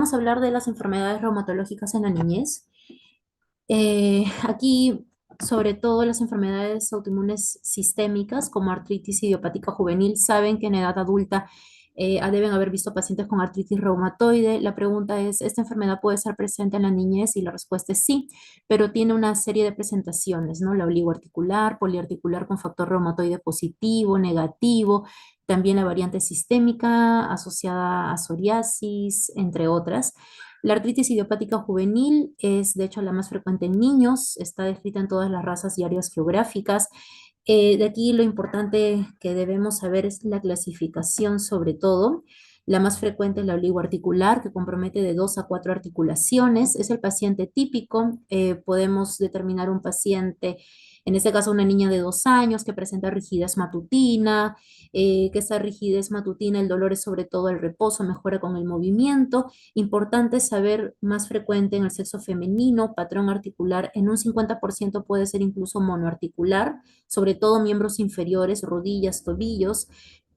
Vamos a hablar de las enfermedades reumatológicas en la niñez. Aquí, sobre todo las enfermedades autoinmunes sistémicas como artritis idiopática juvenil, saben que en edad adulta deben haber visto pacientes con artritis reumatoide. La pregunta es, ¿esta enfermedad puede ser presente en la niñez? Y la respuesta es sí, pero tiene una serie de presentaciones, ¿no? La oligoarticular, poliarticular con factor reumatoide positivo, negativo, también la variante sistémica asociada a psoriasis, entre otras. La artritis idiopática juvenil es, de hecho, la más frecuente en niños, está descrita en todas las razas y áreas geográficas. De aquí lo importante que debemos saber es la clasificación sobre todo. La más frecuente es la oligoarticular, que compromete de 2 a 4 articulaciones. Es el paciente típico. Podemos determinar un paciente, en este caso una niña de 2 años, que presenta rigidez matutina, que esa rigidez matutina, el dolor es sobre todo el reposo, mejora con el movimiento. Importante saber, más frecuente en el sexo femenino, patrón articular en un 50% puede ser incluso monoarticular, sobre todo miembros inferiores, rodillas, tobillos.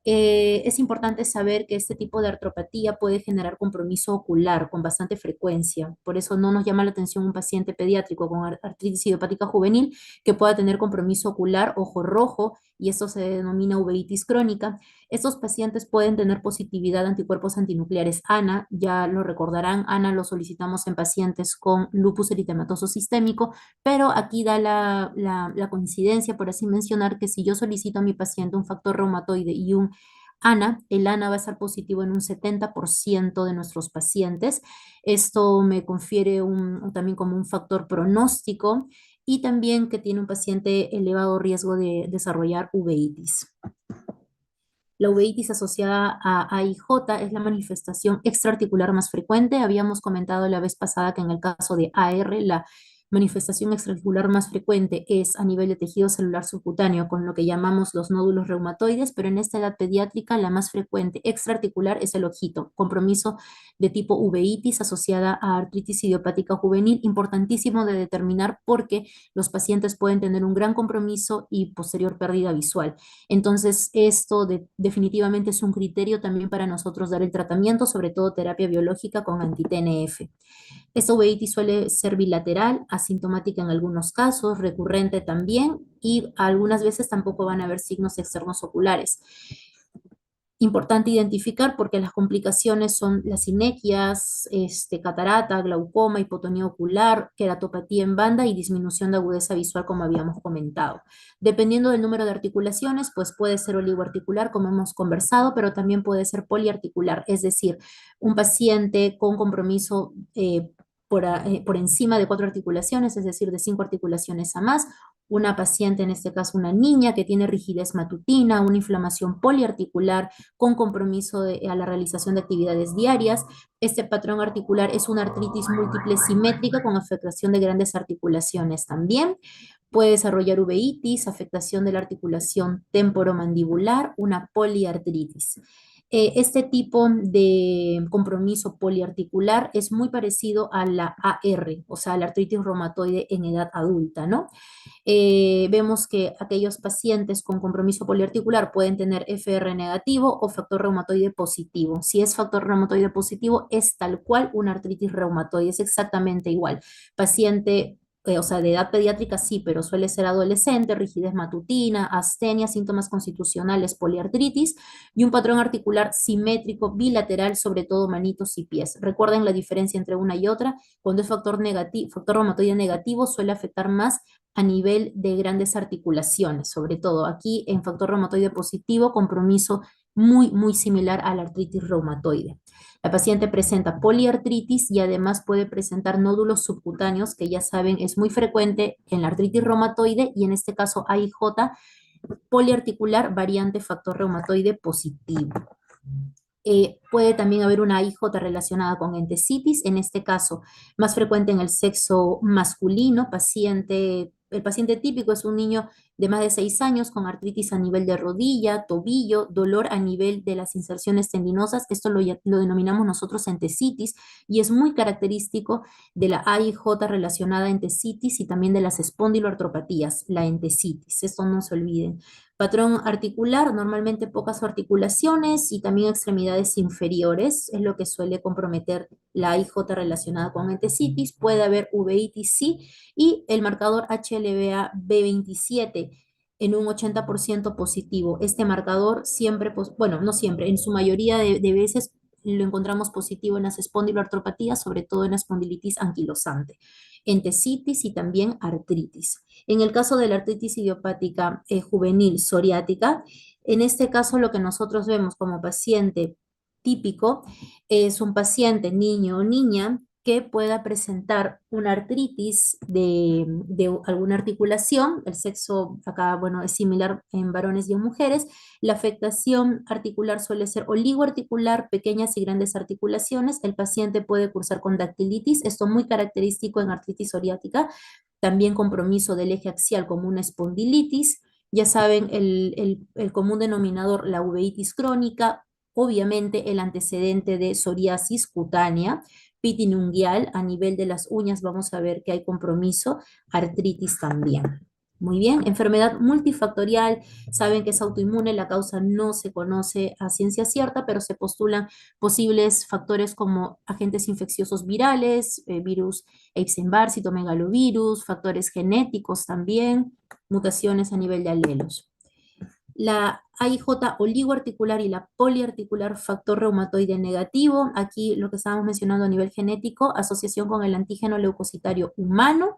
Es importante saber que este tipo de artropatía puede generar compromiso ocular con bastante frecuencia. Por eso no nos llama la atención un paciente pediátrico con artritis idiopática juvenil que pueda tener compromiso ocular, ojo rojo, y eso se denomina uveitis crónica. Estos pacientes pueden tener positividad de anticuerpos antinucleares ANA, ya lo recordarán, ANA lo solicitamos en pacientes con lupus eritematoso sistémico, pero aquí da la coincidencia, por así mencionar, que si yo solicito a mi paciente un factor reumatoide y un ANA, el ANA va a estar positivo en un 70% de nuestros pacientes. Esto me confiere también como un factor pronóstico y también que tiene un paciente elevado riesgo de desarrollar uveitis. La uveitis asociada a AIJ es la manifestación extraarticular más frecuente. Habíamos comentado la vez pasada que en el caso de AR, la manifestación extraarticular más frecuente es a nivel de tejido celular subcutáneo, con lo que llamamos los nódulos reumatoides, pero en esta edad pediátrica la más frecuente extraarticular es el ojito, compromiso de tipo uveitis asociada a artritis idiopática juvenil, importantísimo de determinar porque los pacientes pueden tener un gran compromiso y posterior pérdida visual. Entonces, esto definitivamente es un criterio también para nosotros dar el tratamiento, sobre todo terapia biológica con anti-TNF. Esta uveitis suele ser bilateral, asintomática en algunos casos, recurrente también, y algunas veces tampoco van a haber signos externos oculares. Importante identificar porque las complicaciones son las inequias, catarata, glaucoma, hipotonía ocular, queratopatía en banda y disminución de agudeza visual, como habíamos comentado. Dependiendo del número de articulaciones, pues puede ser oligoarticular, como hemos conversado, pero también puede ser poliarticular, es decir, un paciente con compromiso por encima de 4 articulaciones, es decir, de 5 articulaciones a más, una paciente, en este caso una niña, que tiene rigidez matutina, una inflamación poliarticular con compromiso a la realización de actividades diarias. Este patrón articular es una artritis múltiple simétrica con afectación de grandes articulaciones también. Puede desarrollar uveitis, afectación de la articulación temporomandibular, una poliartritis. Este tipo de compromiso poliarticular es muy parecido a la AR, o sea, la artritis reumatoide en edad adulta, ¿no? Vemos que aquellos pacientes con compromiso poliarticular pueden tener FR negativo o factor reumatoide positivo. Si es factor reumatoide positivo, es tal cual una artritis reumatoide, es exactamente igual. Paciente, o sea, de edad pediátrica sí, pero suele ser adolescente, rigidez matutina, astenia, síntomas constitucionales, poliartritis y un patrón articular simétrico bilateral, sobre todo manitos y pies. Recuerden la diferencia entre una y otra. Cuando es factor negativo, factor reumatoide negativo, suele afectar más a nivel de grandes articulaciones, sobre todo aquí en factor reumatoide positivo, compromiso muy similar a la artritis reumatoide. La paciente presenta poliartritis y además puede presentar nódulos subcutáneos, que ya saben es muy frecuente en la artritis reumatoide y en este caso AIJ, poliarticular variante factor reumatoide positivo. Puede también haber una IJ relacionada con entesitis, en este caso más frecuente en el sexo masculino, el paciente típico es un niño de más de 6 años con artritis a nivel de rodilla, tobillo, dolor a nivel de las inserciones tendinosas. Esto lo denominamos nosotros entesitis y es muy característico de la AIJ relacionada a entesitis y también de las espondiloartropatías, la entesitis. Esto no se olviden. Patrón articular, normalmente pocas articulaciones y también extremidades inferiores, es lo que suele comprometer la IJ relacionada con entesitis. Puede haber uveitis, sí, y el marcador HLA B27 en un 80% positivo. Este marcador siempre, bueno, no siempre, en su mayoría de veces lo encontramos positivo en las espondiloartropatías, sobre todo en la espondilitis anquilosante, entesitis y también artritis. En el caso de la artritis idiopática juvenil psoriática, en este caso lo que nosotros vemos como paciente típico es un paciente, niño o niña, que pueda presentar una artritis de alguna articulación. El sexo acá, bueno, es similar en varones y en mujeres. La afectación articular suele ser oligoarticular, pequeñas y grandes articulaciones. El paciente puede cursar con dactilitis, esto muy característico en artritis psoriática. También compromiso del eje axial como una espondilitis. Ya saben, el común denominador, la uveitis crónica, obviamente el antecedente de psoriasis cutánea, pitinungual, a nivel de las uñas vamos a ver que hay compromiso, artritis también. Muy bien, enfermedad multifactorial, saben que es autoinmune, la causa no se conoce a ciencia cierta, pero se postulan posibles factores como agentes infecciosos virales, virus Epstein-Barr, citomegalovirus, factores genéticos también, mutaciones a nivel de alelos. La AIJ oligoarticular y la poliarticular factor reumatoide negativo, aquí lo que estábamos mencionando a nivel genético, asociación con el antígeno leucocitario humano,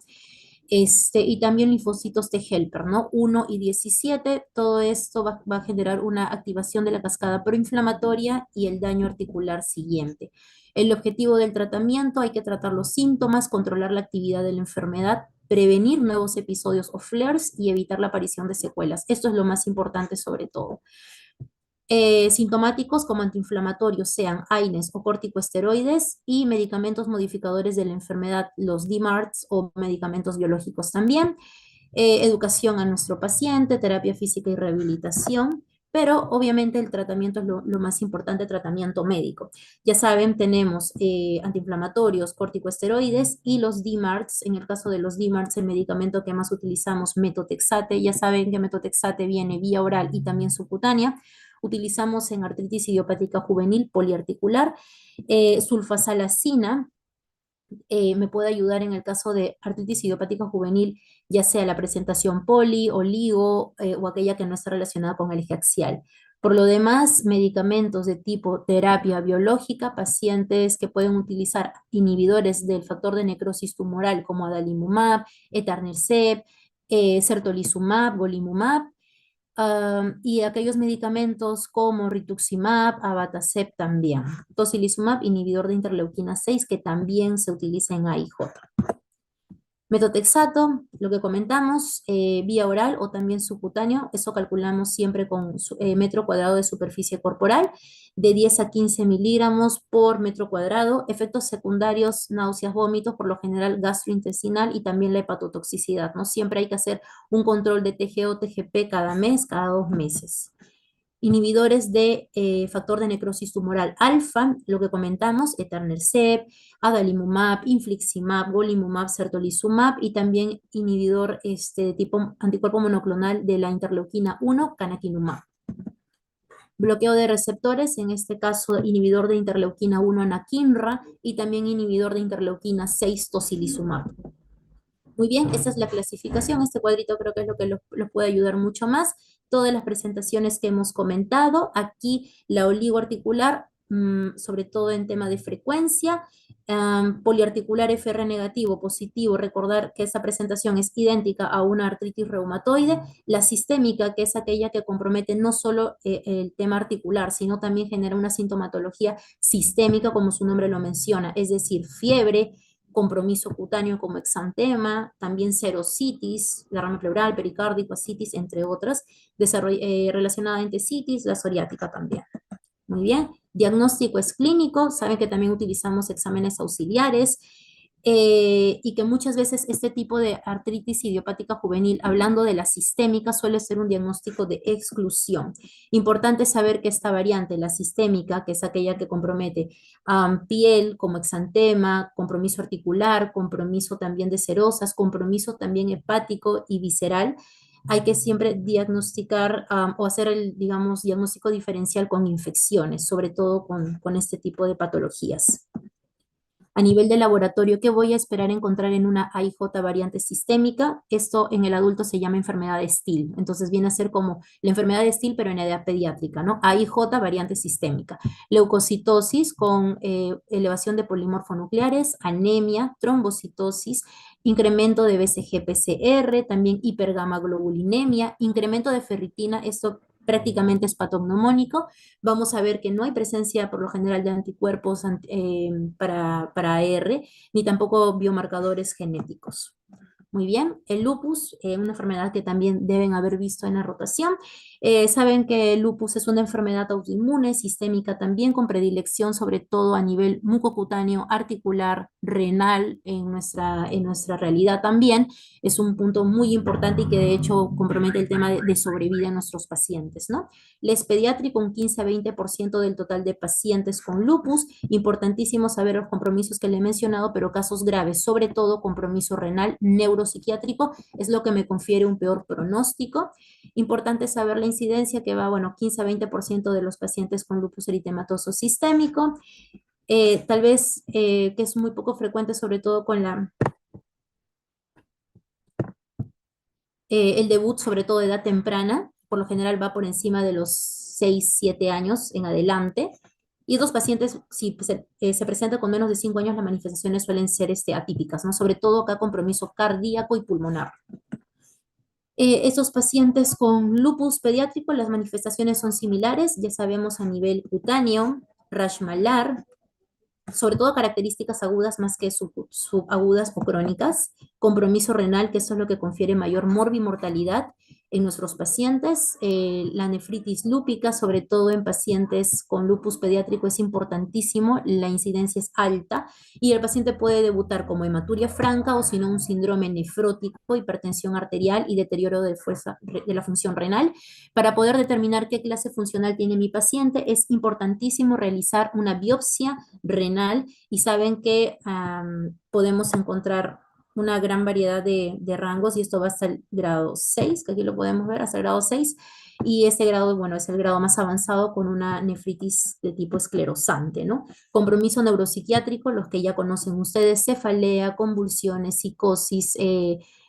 y también linfocitos T helper, ¿no? 1 y 17, todo esto va a generar una activación de la cascada proinflamatoria y el daño articular siguiente. El objetivo del tratamiento, hay que tratar los síntomas, controlar la actividad de la enfermedad, prevenir nuevos episodios o flares y evitar la aparición de secuelas. Esto es lo más importante sobre todo. Sintomáticos como antiinflamatorios, sean AINES o corticosteroides, y medicamentos modificadores de la enfermedad, los DMARDs o medicamentos biológicos también. Educación a nuestro paciente, terapia física y rehabilitación, pero obviamente el tratamiento es lo más importante, tratamiento médico. Ya saben, tenemos antiinflamatorios, corticosteroides y los DMARDs. En el caso de los DMARDs, el medicamento que más utilizamos, metotrexate. Ya saben que metotrexate viene vía oral y también subcutánea. Utilizamos en artritis idiopática juvenil poliarticular. Sulfasalacina me puede ayudar en el caso de artritis idiopática juvenil, ya sea la presentación poli, oligo o aquella que no está relacionada con el eje axial. Por lo demás, medicamentos de tipo terapia biológica, pacientes que pueden utilizar inhibidores del factor de necrosis tumoral como adalimumab, etanercept, certolizumab, golimumab, y aquellos medicamentos como rituximab, abatacept también. Tocilizumab, inhibidor de interleuquina 6, que también se utiliza en AIJ. Metotrexato, lo que comentamos, vía oral o también subcutáneo, eso calculamos siempre con metro cuadrado de superficie corporal, de 10 a 15 miligramos por metro cuadrado. Efectos secundarios, náuseas, vómitos, por lo general gastrointestinal y también la hepatotoxicidad, ¿no? Siempre hay que hacer un control de TGO, TGP cada mes, cada 2 meses. Inhibidores de factor de necrosis tumoral alfa, lo que comentamos, etanercept, adalimumab, infliximab, golimumab, certolizumab, y también inhibidor de tipo anticuerpo monoclonal de la interleuquina 1, canakinumab. Bloqueo de receptores, en este caso inhibidor de interleuquina 1, anakinra, y también inhibidor de interleuquina 6, tocilizumab. Muy bien, esa es la clasificación. Este cuadrito creo que es lo que los puede ayudar mucho más. Todas las presentaciones que hemos comentado. Aquí la oligoarticular, sobre todo en tema de frecuencia. Poliarticular FR negativo, positivo. Recordar que esa presentación es idéntica a una artritis reumatoide. La sistémica, que es aquella que compromete no solo el tema articular, sino también genera una sintomatología sistémica, como su nombre lo menciona, es decir, fiebre, compromiso cutáneo como exantema, también serositis, derrame pleural, pericárdico, asitis, entre otras, relacionada a entesitis, la psoriática también. Muy bien, diagnóstico es clínico, saben que también utilizamos exámenes auxiliares, y que muchas veces este tipo de artritis idiopática juvenil, hablando de la sistémica, suele ser un diagnóstico de exclusión. Importante saber que esta variante, la sistémica, que es aquella que compromete piel como exantema, compromiso articular, compromiso también de serosas, compromiso también hepático y visceral, hay que siempre diagnosticar o hacer el, digamos, diagnóstico diferencial con infecciones, sobre todo con este tipo de patologías. A nivel de laboratorio, ¿qué voy a esperar encontrar en una AIJ variante sistémica? Esto en el adulto se llama enfermedad de Still. Entonces viene a ser como la enfermedad de Still, pero en edad pediátrica, ¿no? AIJ variante sistémica. Leucocitosis con elevación de polimorfonucleares, anemia, trombocitosis, incremento de BCG-PCR, también hipergamaglobulinemia, incremento de ferritina, esto prácticamente es patognomónico. Vamos a ver que no hay presencia por lo general de anticuerpos para AR, ni tampoco biomarcadores genéticos. Muy bien, el lupus, una enfermedad que también deben haber visto en la rotación. Saben que el lupus es una enfermedad autoinmune, sistémica también, con predilección sobre todo a nivel mucocutáneo, articular, renal, en nuestra realidad también. Es un punto muy importante y que de hecho compromete el tema de sobrevida en nuestros pacientes, ¿no? Les pediátrico, un 15 a 20% del total de pacientes con lupus. Importantísimo saber los compromisos que le he mencionado, pero casos graves, sobre todo compromiso renal, neuropsiquiátrico, es lo que me confiere un peor pronóstico. Importante saber la incidencia que va, bueno, 15 a 20% de los pacientes con lupus eritematoso sistémico. Tal vez que es muy poco frecuente, sobre todo con el debut, sobre todo de edad temprana, por lo general va por encima de los 6 7 años en adelante. Y estos pacientes, si se presenta con menos de 5 años, las manifestaciones suelen ser atípicas, ¿no? Sobre todo acá compromiso cardíaco y pulmonar. Estos pacientes con lupus pediátrico, las manifestaciones son similares, ya sabemos a nivel cutáneo, rash malar, sobre todo características agudas más que subagudas o crónicas, compromiso renal, que eso es lo que confiere mayor morbimortalidad en nuestros pacientes, la nefritis lúpica, sobre todo en pacientes con lupus pediátrico es importantísimo, la incidencia es alta y el paciente puede debutar como hematuria franca o si no un síndrome nefrótico, hipertensión arterial y deterioro de la función renal. Para poder determinar qué clase funcional tiene mi paciente es importantísimo realizar una biopsia renal y saben que podemos encontrar una gran variedad de rangos y esto va hasta el grado 6, que aquí lo podemos ver, hasta el grado 6, y este grado, bueno, es el grado más avanzado con una nefritis de tipo esclerosante, ¿no? Compromiso neuropsiquiátrico, los que ya conocen ustedes, cefalea, convulsiones, psicosis,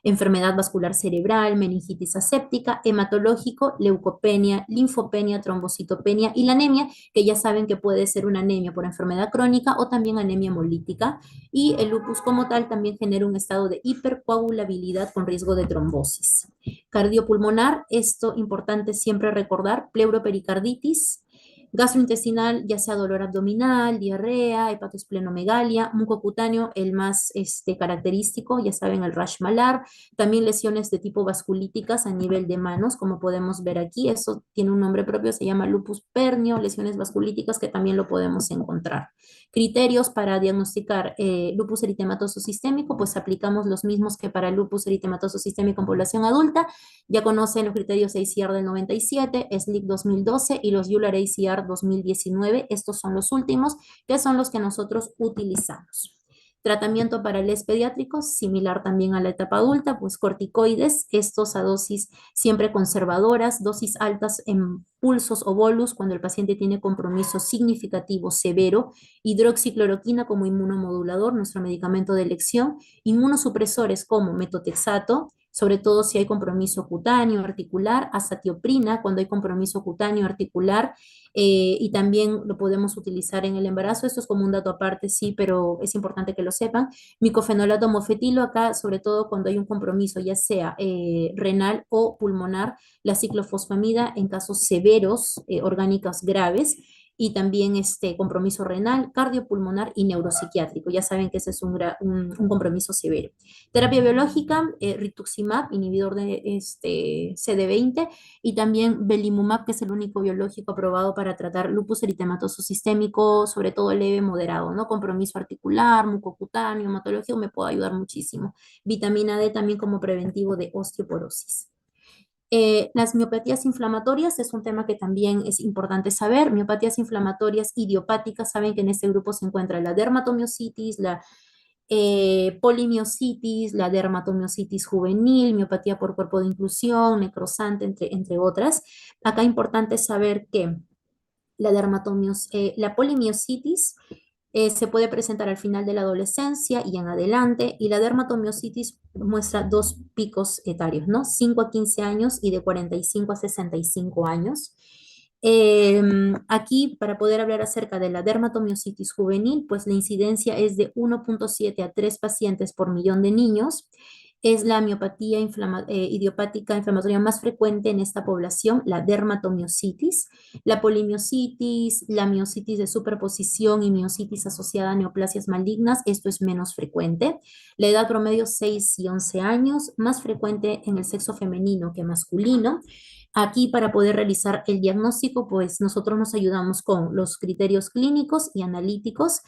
enfermedad vascular cerebral, meningitis aséptica, hematológico, leucopenia, linfopenia, trombocitopenia y la anemia, que ya saben que puede ser una anemia por enfermedad crónica o también anemia hemolítica. Y el lupus como tal también genera un estado de hipercoagulabilidad con riesgo de trombosis. Cardiopulmonar, esto importante siempre recordar, pleuropericarditis, gastrointestinal, ya sea dolor abdominal, diarrea, hepatosplenomegalia, mucocutáneo, el más característico, ya saben, el rash malar, también lesiones de tipo vasculíticas a nivel de manos, como podemos ver aquí, eso tiene un nombre propio, se llama lupus pernio, lesiones vasculíticas que también lo podemos encontrar. Criterios para diagnosticar lupus eritematoso sistémico, pues aplicamos los mismos que para el lupus eritematoso sistémico en población adulta, ya conocen los criterios ACR del 97, SLIC 2012 y los Euler ACR 2019. Estos son los últimos, que son los que nosotros utilizamos. Tratamiento para el pediátrico, similar también a la etapa adulta, pues corticoides, estos a dosis siempre conservadoras, dosis altas en pulsos o bolus cuando el paciente tiene compromiso significativo severo, hidroxicloroquina como inmunomodulador, nuestro medicamento de elección, inmunosupresores como metotrexato, sobre todo si hay compromiso cutáneo, articular, azatioprina cuando hay compromiso cutáneo, articular, y también lo podemos utilizar en el embarazo. Esto es como un dato aparte, sí, pero es importante que lo sepan. Micofenolato mofetilo, acá sobre todo cuando hay un compromiso, ya sea renal o pulmonar, la ciclofosfamida en casos severos, orgánicos graves, y también compromiso renal, cardiopulmonar y neuropsiquiátrico. Ya saben que ese es un compromiso severo. Terapia biológica, rituximab, inhibidor de CD20, y también belimumab, que es el único biológico aprobado para tratar lupus eritematoso sistémico, sobre todo leve, moderado, ¿no? Compromiso articular, mucocutáneo, hematológico, me puede ayudar muchísimo. Vitamina D también como preventivo de osteoporosis. Las miopatías inflamatorias es un tema que también es importante saber. Miopatías inflamatorias idiopáticas, saben que en este grupo se encuentra la dermatomiositis, la polimiositis, la dermatomiositis juvenil, miopatía por cuerpo de inclusión, necrosante, entre otras. Acá importante saber que la polimiositis se puede presentar al final de la adolescencia y en adelante, y la dermatomiositis muestra dos picos etarios, ¿no? 5 a 15 años y de 45 a 65 años. Aquí, para poder hablar acerca de la dermatomiositis juvenil, pues la incidencia es de 1,7 a 3 pacientes por millón de niños. Es la miopatía idiopática inflamatoria más frecuente en esta población, la dermatomiositis. La polimiositis, la miositis de superposición y miositis asociada a neoplasias malignas, esto es menos frecuente. La edad promedio 6 y 11 años, más frecuente en el sexo femenino que masculino. Aquí, para poder realizar el diagnóstico, pues nosotros nos ayudamos con los criterios clínicos y analíticos,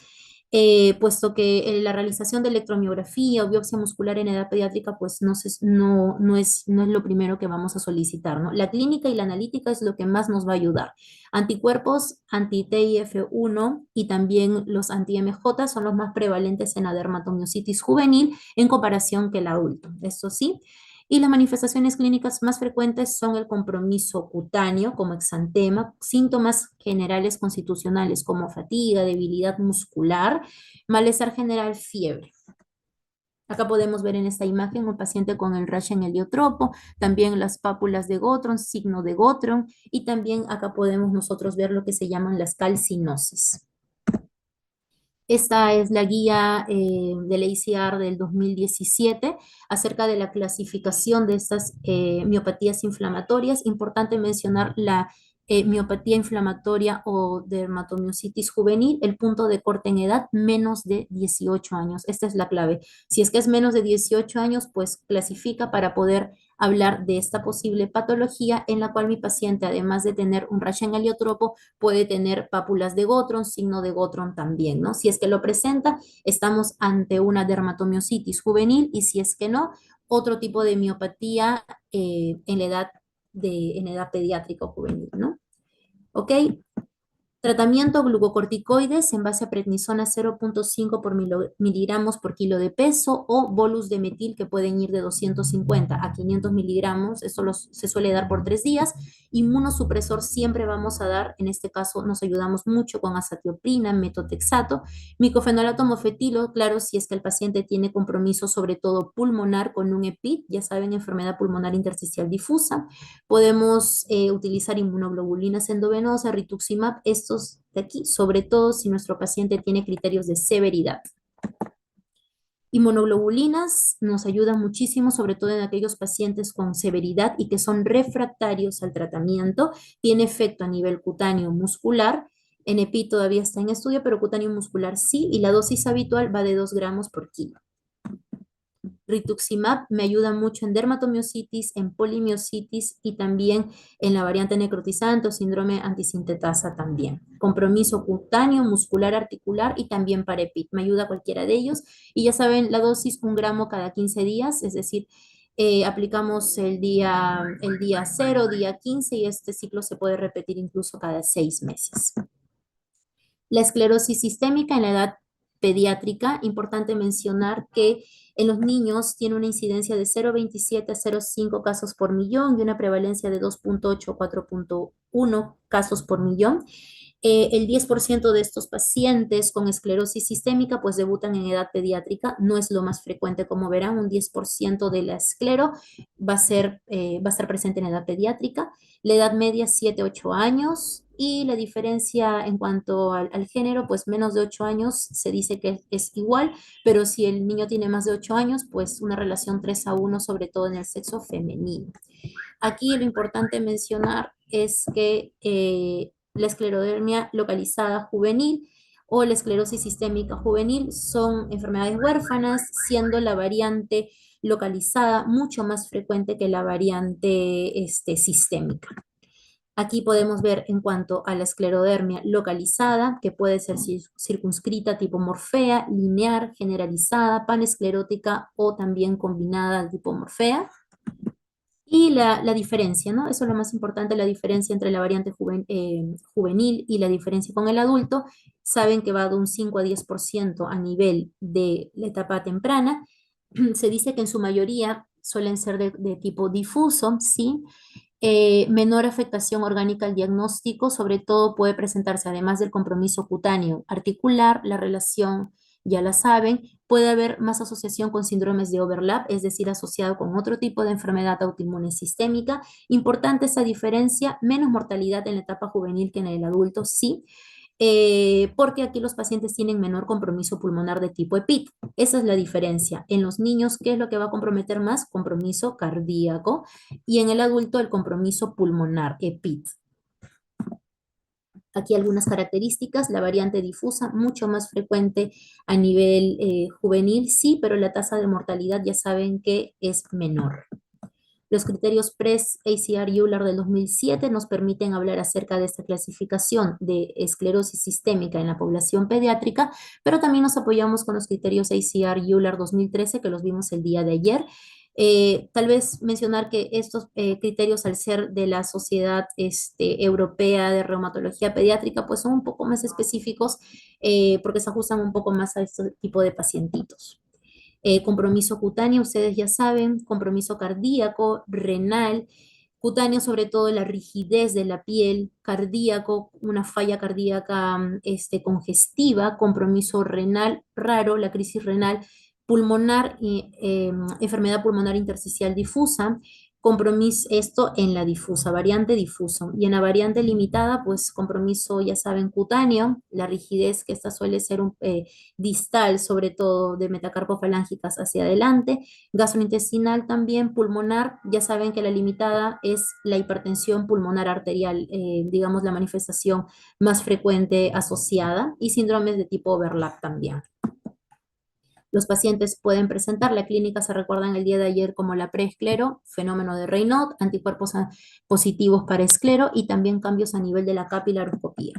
puesto que la realización de electromiografía o biopsia muscular en edad pediátrica, pues no es lo primero que vamos a solicitar, ¿no? La clínica y la analítica es lo que más nos va a ayudar. Anticuerpos anti-TIF1 y también los anti-MJ son los más prevalentes en la dermatomiositis juvenil en comparación que el adulto. Esto sí. Y las manifestaciones clínicas más frecuentes son el compromiso cutáneo, como exantema, síntomas generales constitucionales como fatiga, debilidad muscular, malestar general, fiebre. Acá podemos ver en esta imagen un paciente con el rash en heliotropo, también las pápulas de Gottron, signo de Gottron, y también acá podemos nosotros ver lo que se llaman las calcinosis. Esta es la guía del ACR del 2017 acerca de la clasificación de estas miopatías inflamatorias. Importante mencionar la miopatía inflamatoria o dermatomiositis juvenil, el punto de corte en edad menos de 18 años. Esta es la clave. Si es que es menos de 18 años, pues clasifica para poder hablar de esta posible patología en la cual mi paciente, además de tener un rash en heliotropo, puede tener pápulas de Gottron, signo de Gottron también, ¿no? Si es que lo presenta, estamos ante una dermatomiositis juvenil, y si es que no, otro tipo de miopatía en edad pediátrica o juvenil, ¿no? ¿Ok? Tratamiento glucocorticoides en base a prednisona 0,5 por miligramos por kilo de peso, o bolus de metil que pueden ir de 250 a 500 miligramos. Eso se suele dar por 3 días. Inmunosupresor siempre vamos a dar, en este caso nos ayudamos mucho con azatioprina, metotrexato, micofenolato mofetilo, claro, si es que el paciente tiene compromiso sobre todo pulmonar con un EPID, ya saben, enfermedad pulmonar intersticial difusa. Podemos utilizar inmunoglobulinas endovenosas, rituximab, estos de aquí, sobre todo si nuestro paciente tiene criterios de severidad. Inmunoglobulinas nos ayudan muchísimo, sobre todo en aquellos pacientes con severidad y que son refractarios al tratamiento. Tiene efecto a nivel cutáneo muscular. NPI todavía está en estudio, pero cutáneo muscular sí, y la dosis habitual va de 2 gramos por kilo. Rituximab me ayuda mucho en dermatomiositis, en polimiositis y también en la variante necrotizante o síndrome antisintetasa también. Compromiso cutáneo, muscular, articular y también para EPID. Me ayuda cualquiera de ellos. Y ya saben, la dosis 1 gramo cada 15 días, es decir, aplicamos el día 0, día 15, y este ciclo se puede repetir incluso cada 6 meses. La esclerosis sistémica en la edad pediátrica, importante mencionar que en los niños tiene una incidencia de 0,27 a 0,5 casos por millón y una prevalencia de 2,8 a 4,1 casos por millón. El 10% de estos pacientes con esclerosis sistémica pues debutan en edad pediátrica, no es lo más frecuente, como verán, un 10% de la esclero va a estar presente en edad pediátrica. La edad media 7 a 8 años, y la diferencia en cuanto al género, pues menos de 8 años se dice que es igual, pero si el niño tiene más de 8 años, pues una relación 3 a 1, sobre todo en el sexo femenino. Aquí lo importante mencionar es que la esclerodermia localizada juvenil o la esclerosis sistémica juvenil son enfermedades huérfanas, siendo la variante localizada mucho más frecuente que la variante sistémica. Aquí podemos ver en cuanto a la esclerodermia localizada, que puede ser circunscrita tipo morfea, lineal, generalizada, panesclerótica o también combinada tipo morfea. Y la diferencia, ¿no? Eso es lo más importante, la diferencia entre la variante juvenil y la diferencia con el adulto. Saben que va de un 5 a 10% a nivel de la etapa temprana. Se dice que en su mayoría suelen ser de tipo difuso, ¿sí? Menor afectación orgánica al diagnóstico, sobre todo puede presentarse, además del compromiso cutáneo articular, la relación, ya la saben, puede haber más asociación con síndromes de overlap, es decir, asociado con otro tipo de enfermedad autoinmune sistémica. Importante esa diferencia, menos mortalidad en la etapa juvenil que en el adulto, sí, porque aquí los pacientes tienen menor compromiso pulmonar de tipo EPIT. Esa es la diferencia. En los niños, ¿qué es lo que va a comprometer más? Compromiso cardíaco. Y en el adulto, el compromiso pulmonar, EPIT. Aquí algunas características, la variante difusa, mucho más frecuente a nivel juvenil, sí, pero la tasa de mortalidad ya saben que es menor. Los criterios PRES-ACR-EULAR del 2007 nos permiten hablar acerca de esta clasificación de esclerosis sistémica en la población pediátrica, pero también nos apoyamos con los criterios ACR-EULAR 2013 que los vimos el día de ayer. Tal vez mencionar que estos criterios, al ser de la Sociedad Europea de Reumatología Pediátrica, pues son un poco más específicos porque se ajustan un poco más a este tipo de pacientitos. Compromiso cutáneo, ustedes ya saben, compromiso cardíaco, renal, cutáneo sobre todo la rigidez de la piel, cardíaco, una falla cardíaca congestiva, compromiso renal raro, la crisis renal, pulmonar, enfermedad pulmonar intersticial difusa, compromiso, esto en la difusa, variante difuso. Y en la variante limitada, pues compromiso, ya saben, cutáneo, la rigidez que esta suele ser distal, sobre todo de metacarpofalángicas hacia adelante, gastrointestinal también, pulmonar, ya saben que la limitada es la hipertensión pulmonar arterial, digamos la manifestación más frecuente asociada, y síndromes de tipo overlap también. Los pacientes pueden presentar, la clínica se recuerdan el día de ayer como la preesclero, fenómeno de Raynaud, anticuerpos positivos para esclero y también cambios a nivel de la capilaroscopía.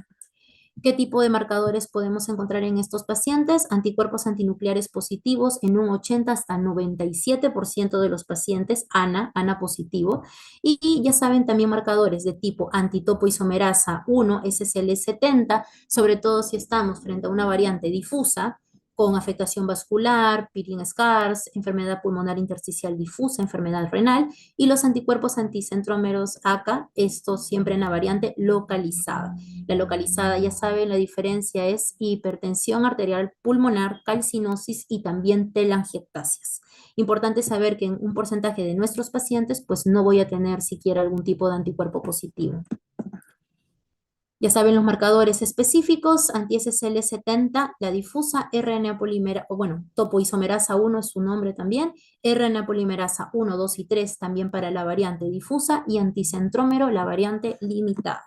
¿Qué tipo de marcadores podemos encontrar en estos pacientes? Anticuerpos antinucleares positivos en un 80 hasta 97% de los pacientes, ANA positivo. Y ya saben también marcadores de tipo antitopoisomerasa 1, SSL70, sobre todo si estamos frente a una variante difusa, con afectación vascular, Pitting scars, enfermedad pulmonar intersticial difusa, enfermedad renal, y los anticuerpos anticentrómeros ACA, esto siempre en la variante localizada. La localizada, ya saben, la diferencia es hipertensión arterial pulmonar, calcinosis y también telangiectasias. Importante saber que en un porcentaje de nuestros pacientes, pues no voy a tener siquiera algún tipo de anticuerpo positivo. Ya saben los marcadores específicos, anti-SSL70, la difusa, RNA polimerasa, o bueno, topoisomerasa 1 es su nombre también, RNA polimerasa 1, 2 y 3 también para la variante difusa y anticentrómero, la variante limitada.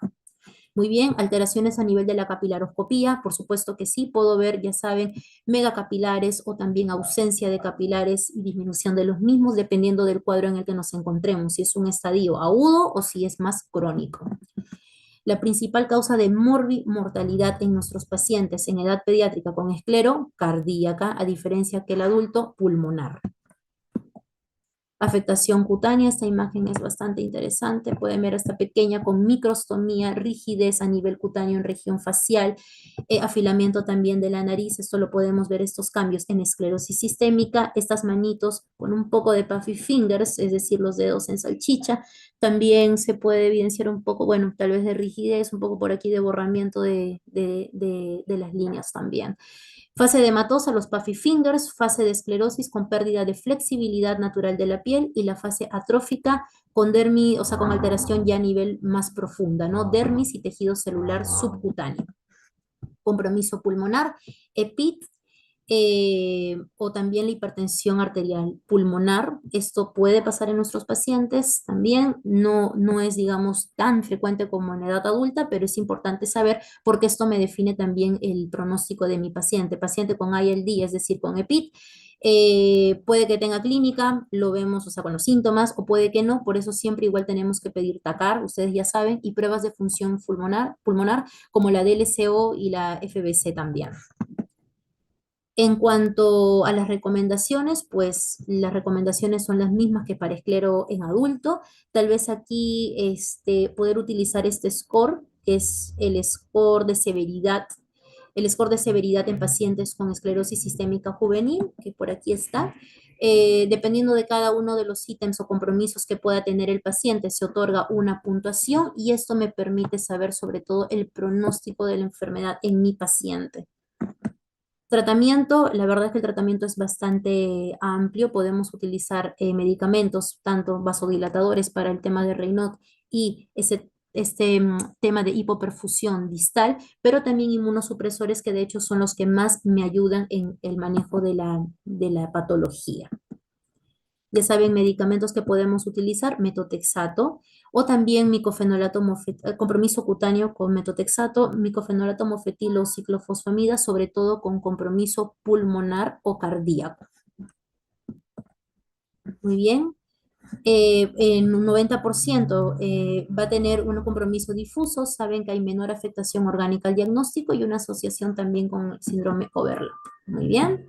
Muy bien, alteraciones a nivel de la capilaroscopía, por supuesto que sí, puedo ver, ya saben, megacapilares o también ausencia de capilares y disminución de los mismos, dependiendo del cuadro en el que nos encontremos, si es un estadio agudo o si es más crónico. La principal causa de mortalidad en nuestros pacientes en edad pediátrica con esclero, cardíaca, a diferencia que el adulto, pulmonar. Afectación cutánea, esta imagen es bastante interesante, pueden ver esta pequeña con microstomía, rigidez a nivel cutáneo en región facial, afilamiento también de la nariz, esto lo podemos ver estos cambios en esclerosis sistémica, estas manitos con un poco de puffy fingers, es decir, los dedos en salchicha, también se puede evidenciar un poco, bueno, tal vez de rigidez, un poco por aquí de borramiento de las líneas también. Fase de hematosa, los puffy fingers, fase de esclerosis con pérdida de flexibilidad natural de la piel y la fase atrófica con dermis, o sea, con alteración ya a nivel más profunda, ¿no? Dermis y tejido celular subcutáneo. Compromiso pulmonar, EPIT, o también la hipertensión arterial pulmonar. Esto puede pasar en nuestros pacientes también. No es, digamos, tan frecuente como en edad adulta, pero es importante saber porque esto me define también el pronóstico de mi paciente. Paciente con ILD, es decir, con EPIT. Puede que tenga clínica, lo vemos, o sea, con los síntomas, o puede que no, por eso siempre igual tenemos que pedir TACAR, ustedes ya saben, y pruebas de función pulmonar como la DLCO y la FBC también. En cuanto a las recomendaciones, pues las recomendaciones son las mismas que para esclero en adulto. Tal vez aquí poder utilizar este score, que es el score de severidad en pacientes con esclerosis sistémica juvenil, que por aquí está. Dependiendo de cada uno de los ítems o compromisos que pueda tener el paciente, se otorga una puntuación y esto me permite saber sobre todo el pronóstico de la enfermedad en mi paciente. Tratamiento, la verdad es que el tratamiento es bastante amplio. Podemos utilizar medicamentos, tanto vasodilatadores para el tema de Raynaud y tema de hipoperfusión distal, pero también inmunosupresores que de hecho son los que más me ayudan en el manejo de la patología. Ya saben, medicamentos que podemos utilizar, metotrexato o también compromiso cutáneo con metotrexato, micofenolato mofetil o ciclofosfamida, sobre todo con compromiso pulmonar o cardíaco. Muy bien. En un 90% va a tener un compromiso difuso. Saben que hay menor afectación orgánica al diagnóstico y una asociación también con el síndrome Overlap. Muy bien.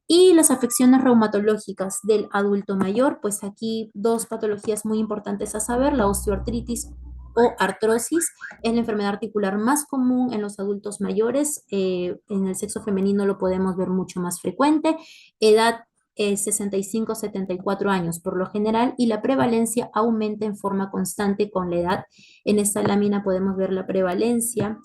Y las afecciones reumatológicas del adulto mayor, pues aquí dos patologías muy importantes a saber, la osteoartritis o artrosis es la enfermedad articular más común en los adultos mayores, en el sexo femenino lo podemos ver mucho más frecuente, edad 65-74 años por lo general y la prevalencia aumenta en forma constante con la edad. En esta lámina podemos ver la prevalencia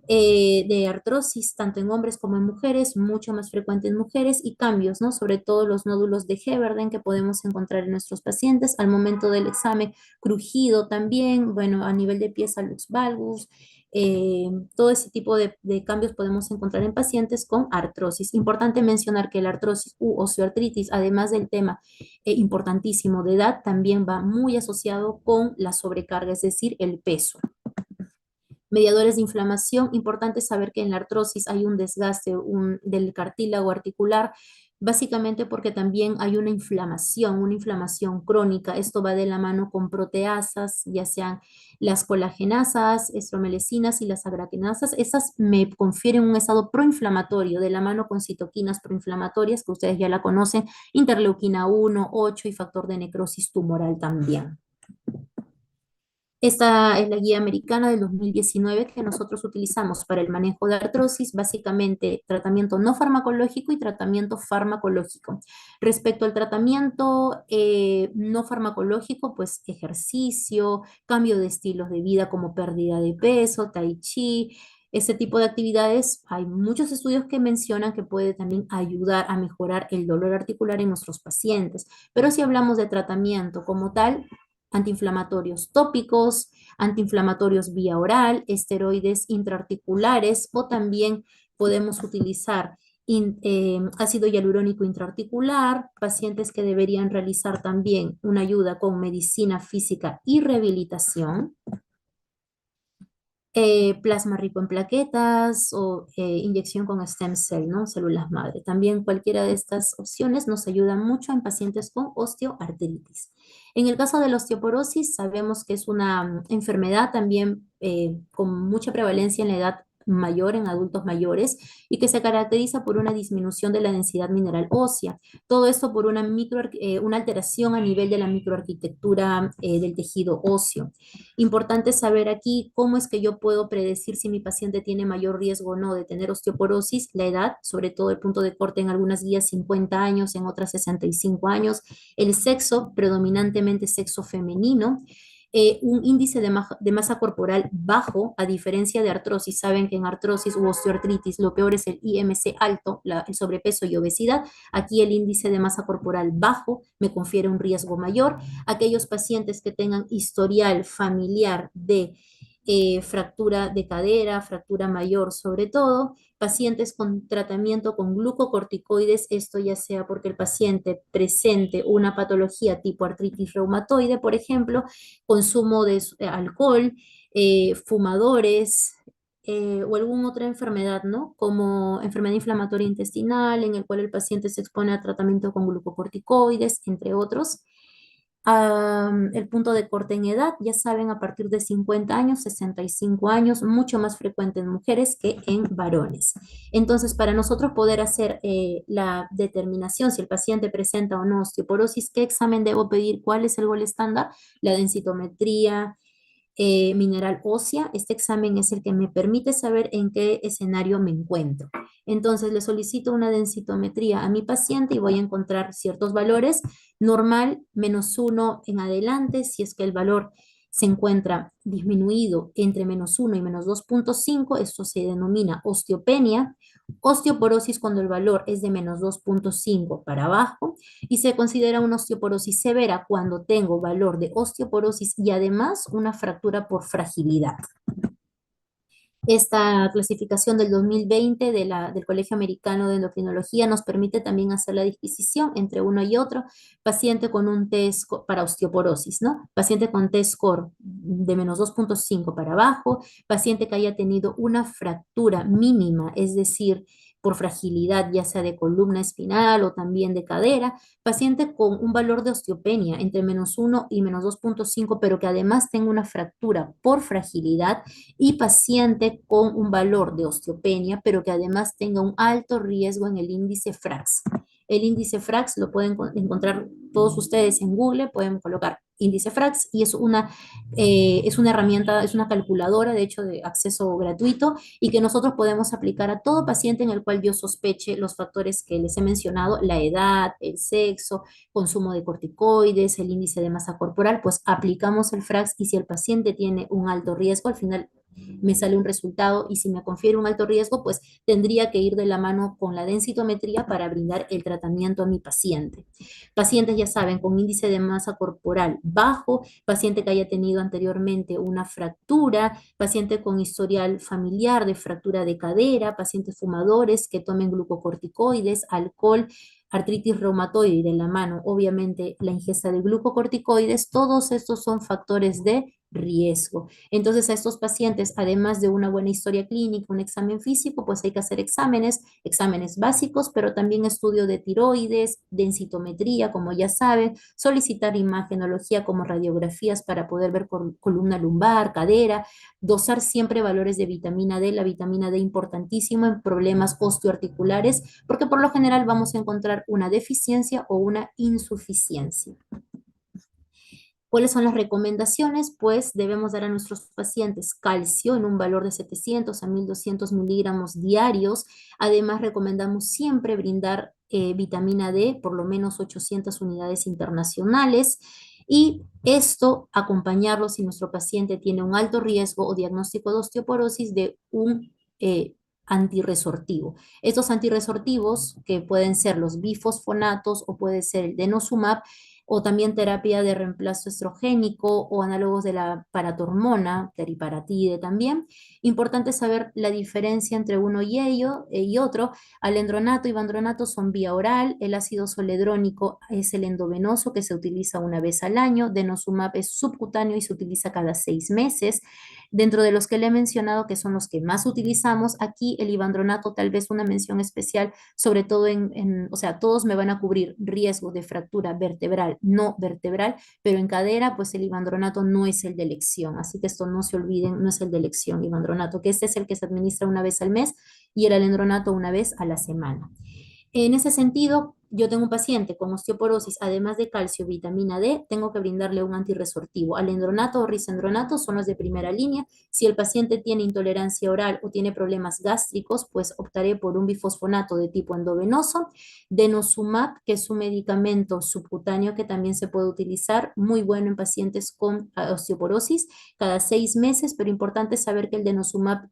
de artrosis, tanto en hombres como en mujeres, mucho más frecuente en mujeres, y cambios, ¿no? Sobre todo los nódulos de Heberden que podemos encontrar en nuestros pacientes al momento del examen, crujido también, bueno, a nivel de pieza lux valgus, todo ese tipo de cambios podemos encontrar en pacientes con artrosis. Importante mencionar que la artrosis u osteoartritis, además del tema importantísimo de edad, también va muy asociado con la sobrecarga, es decir, el peso. Mediadores de inflamación, importante saber que en la artrosis hay un desgaste del cartílago articular, básicamente porque también hay una inflamación crónica. Esto va de la mano con proteasas, ya sean las colagenasas, estromelecinas y las agraquinasas. Esas me confieren un estado proinflamatorio de la mano con citoquinas proinflamatorias, que ustedes ya la conocen, interleuquina 1, 8 y factor de necrosis tumoral también. Esta es la guía americana del 2019 que nosotros utilizamos para el manejo de artrosis, básicamente tratamiento no farmacológico y tratamiento farmacológico. Respecto al tratamiento no farmacológico, pues ejercicio, cambio de estilos de vida como pérdida de peso, tai chi, ese tipo de actividades. Hay muchos estudios que mencionan que puede también ayudar a mejorar el dolor articular en nuestros pacientes, pero si hablamos de tratamiento como tal, antiinflamatorios tópicos, antiinflamatorios vía oral, esteroides intraarticulares o también podemos utilizar ácido hialurónico intraarticular, pacientes que deberían realizar también una ayuda con medicina física y rehabilitación, plasma rico en plaquetas o inyección con stem cell, ¿no? Células madre. También cualquiera de estas opciones nos ayuda mucho en pacientes con osteoartritis. En el caso de la osteoporosis, sabemos que es una enfermedad también con mucha prevalencia en la edad mayor, en adultos mayores, y que se caracteriza por una disminución de la densidad mineral ósea. Todo esto por una alteración a nivel de la microarquitectura del tejido óseo. Importante saber aquí cómo es que yo puedo predecir si mi paciente tiene mayor riesgo o no de tener osteoporosis, la edad, sobre todo el punto de corte en algunas guías 50 años, en otras 65 años, el sexo, predominantemente sexo femenino, un índice de masa corporal bajo, a diferencia de artrosis. Saben que en artrosis u osteoartritis lo peor es el IMC alto, el sobrepeso y obesidad. Aquí el índice de masa corporal bajo me confiere un riesgo mayor. Aquellos pacientes que tengan historial familiar de fractura de cadera, fractura mayor sobre todo, pacientes con tratamiento con glucocorticoides, esto ya sea porque el paciente presente una patología tipo artritis reumatoide, por ejemplo, consumo de alcohol, fumadores, o alguna otra enfermedad, ¿no? Como enfermedad inflamatoria intestinal, en el cual el paciente se expone a tratamiento con glucocorticoides, entre otros. El punto de corte en edad, ya saben, a partir de 50 años, 65 años, mucho más frecuente en mujeres que en varones. Entonces, para nosotros poder hacer la determinación si el paciente presenta o no osteoporosis, ¿qué examen debo pedir? ¿Cuál es el gol estándar? La densitometría mineral ósea. Este examen es el que me permite saber en qué escenario me encuentro. Entonces, le solicito una densitometría a mi paciente y voy a encontrar ciertos valores, normal, -1 en adelante, si es que el valor se encuentra disminuido entre -1 y -2.5, esto se denomina osteopenia, osteoporosis cuando el valor es de -2.5 para abajo, y se considera una osteoporosis severa cuando tengo valor de osteoporosis y además una fractura por fragilidad. Esta clasificación del 2020 del Colegio Americano de Endocrinología nos permite también hacer la disquisición entre uno y otro. Paciente con un T-score para osteoporosis, ¿no? Paciente con T-score de -2.5 para abajo, paciente que haya tenido una fractura mínima, es decir, por fragilidad, ya sea de columna espinal o también de cadera, paciente con un valor de osteopenia entre -1 y -2.5, pero que además tenga una fractura por fragilidad, y paciente con un valor de osteopenia, pero que además tenga un alto riesgo en el índice FRAX. El índice FRAX lo pueden encontrar todos ustedes en Google, pueden colocar índice FRAX y es una herramienta, es una calculadora, de hecho, de acceso gratuito y que nosotros podemos aplicar a todo paciente en el cual yo sospeche los factores que les he mencionado, la edad, el sexo, consumo de corticoides, el índice de masa corporal, pues aplicamos el FRAX y si el paciente tiene un alto riesgo, al final me sale un resultado y si me confiere un alto riesgo, pues tendría que ir de la mano con la densitometría para brindar el tratamiento a mi paciente. Pacientes, ya saben, con índice de masa corporal bajo, paciente que haya tenido anteriormente una fractura, paciente con historial familiar de fractura de cadera, pacientes fumadores que tomen glucocorticoides, alcohol, artritis reumatoide y de la mano, obviamente, la ingesta de glucocorticoides, todos estos son factores de riesgo. Entonces, a estos pacientes, además de una buena historia clínica, un examen físico, pues hay que hacer exámenes básicos, pero también estudio de tiroides, densitometría, como ya saben, solicitar imagenología como radiografías para poder ver columna lumbar, cadera, dosar siempre valores de vitamina D, la vitamina D importantísimo en problemas osteoarticulares, porque por lo general vamos a encontrar una deficiencia o una insuficiencia. ¿Cuáles son las recomendaciones? Pues debemos dar a nuestros pacientes calcio en un valor de 700 a 1200 miligramos diarios. Además, recomendamos siempre brindar vitamina D, por lo menos 800 unidades internacionales. Y esto acompañarlo si nuestro paciente tiene un alto riesgo o diagnóstico de osteoporosis de un antirresortivo. Estos antirresortivos, que pueden ser los bifosfonatos o puede ser el denosumab, o también terapia de reemplazo estrogénico o análogos de la paratormona, teriparatide también. Importante saber la diferencia entre uno y otro. Alendronato y vandronato son vía oral, el ácido zoledrónico es el endovenoso que se utiliza una vez al año, denosumab es subcutáneo y se utiliza cada 6 meses. Dentro de los que le he mencionado, que son los que más utilizamos, aquí el ivandronato tal vez una mención especial, sobre todo o sea, todos me van a cubrir riesgo de fractura vertebral, no vertebral, pero en cadera, pues el ivandronato no es el de elección, así que esto no se olviden, no es el de elección, ivandronato, que este es el que se administra una vez al mes y el alendronato una vez a la semana. En ese sentido, yo tengo un paciente con osteoporosis, además de calcio, vitamina D, tengo que brindarle un antirresortivo. Alendronato o risendronato son los de primera línea. Si el paciente tiene intolerancia oral o tiene problemas gástricos, pues optaré por un bifosfonato de tipo endovenoso. Denosumab, que es un medicamento subcutáneo que también se puede utilizar, muy bueno en pacientes con osteoporosis, cada 6 meses, pero importante saber que el denosumab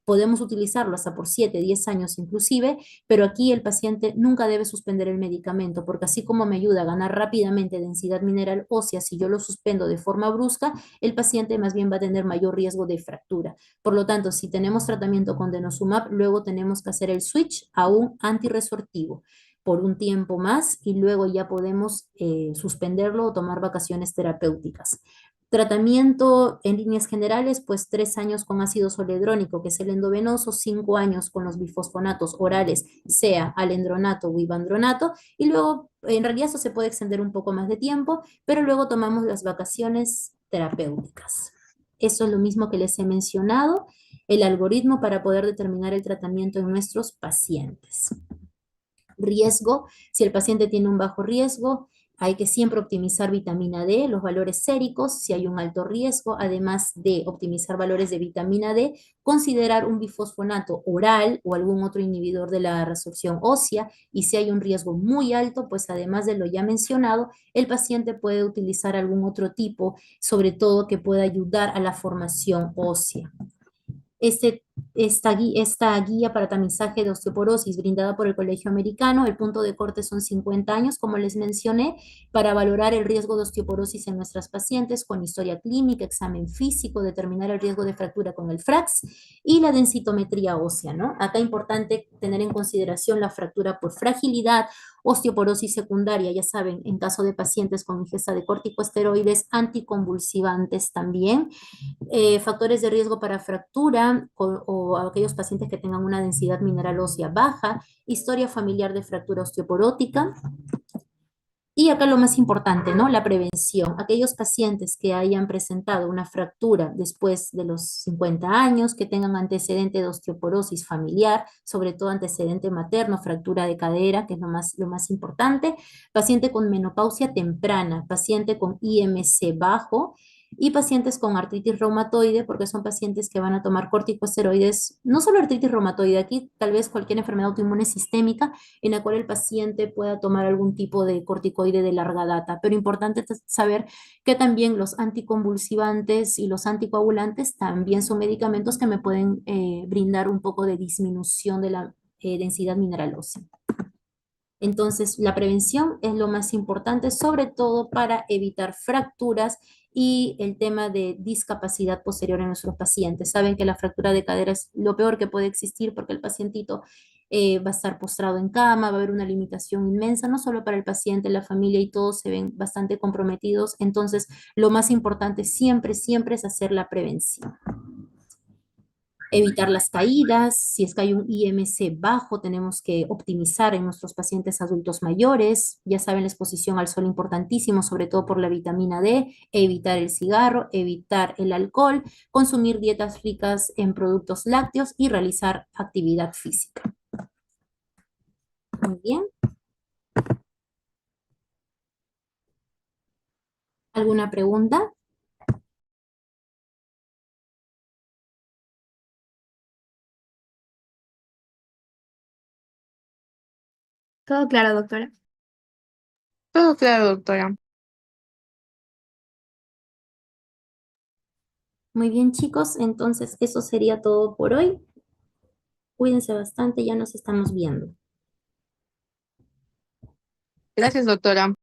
Podemos utilizarlo hasta por 7, 10 años inclusive, pero aquí el paciente nunca debe suspender el medicamento, porque así como me ayuda a ganar rápidamente densidad mineral ósea, si yo lo suspendo de forma brusca, el paciente más bien va a tener mayor riesgo de fractura. Por lo tanto, si tenemos tratamiento con denosumab, luego tenemos que hacer el switch a un antirresortivo por un tiempo más y luego ya podemos suspenderlo o tomar vacaciones terapéuticas. Tratamiento en líneas generales, pues 3 años con ácido zoledrónico, que es el endovenoso, 5 años con los bifosfonatos orales, sea alendronato o ivandronato, y luego, en realidad eso se puede extender un poco más de tiempo, pero luego tomamos las vacaciones terapéuticas. Eso es lo mismo que les he mencionado, el algoritmo para poder determinar el tratamiento en nuestros pacientes. Riesgo, si el paciente tiene un bajo riesgo, hay que siempre optimizar vitamina D, los valores séricos, si hay un alto riesgo, además de optimizar valores de vitamina D, considerar un bifosfonato oral o algún otro inhibidor de la resorción ósea, y si hay un riesgo muy alto, pues además de lo ya mencionado, el paciente puede utilizar algún otro tipo, sobre todo que pueda ayudar a la formación ósea. Esta guía para tamizaje de osteoporosis brindada por el Colegio Americano, el punto de corte son 50 años, como les mencioné, para valorar el riesgo de osteoporosis en nuestras pacientes con historia clínica, examen físico, determinar el riesgo de fractura con el FRAX y la densitometría ósea, ¿no? Acá es importante tener en consideración la fractura por fragilidad, osteoporosis secundaria, ya saben, en caso de pacientes con ingesta de corticosteroides, anticonvulsivantes también, factores de riesgo para fractura o aquellos pacientes que tengan una densidad mineral ósea baja, historia familiar de fractura osteoporótica. Y acá lo más importante, ¿no? La prevención. Aquellos pacientes que hayan presentado una fractura después de los 50 años, que tengan antecedente de osteoporosis familiar, sobre todo antecedente materno, fractura de cadera, que es lo más importante, paciente con menopausia temprana, paciente con IMC bajo, y pacientes con artritis reumatoide, porque son pacientes que van a tomar corticosteroides, no solo artritis reumatoide, aquí tal vez cualquier enfermedad autoinmune sistémica en la cual el paciente pueda tomar algún tipo de corticoide de larga data. Pero importante saber que también los anticonvulsivantes y los anticoagulantes también son medicamentos que me pueden brindar un poco de disminución de la densidad mineral ósea. Entonces, la prevención es lo más importante, sobre todo para evitar fracturas y el tema de discapacidad posterior en nuestros pacientes. Saben que la fractura de cadera es lo peor que puede existir porque el pacientito va a estar postrado en cama, va a haber una limitación inmensa, no solo para el paciente, la familia y todos se ven bastante comprometidos. Entonces, lo más importante siempre, siempre es hacer la prevención. Evitar las caídas, si es que hay un IMC bajo, tenemos que optimizar en nuestros pacientes adultos mayores, ya saben, la exposición al sol importantísimo, sobre todo por la vitamina D, evitar el cigarro, evitar el alcohol, consumir dietas ricas en productos lácteos y realizar actividad física. Muy bien. ¿Alguna pregunta? Todo claro, doctora. Todo claro, doctora. Muy bien, chicos, entonces eso sería todo por hoy. Cuídense bastante, ya nos estamos viendo. Gracias, doctora.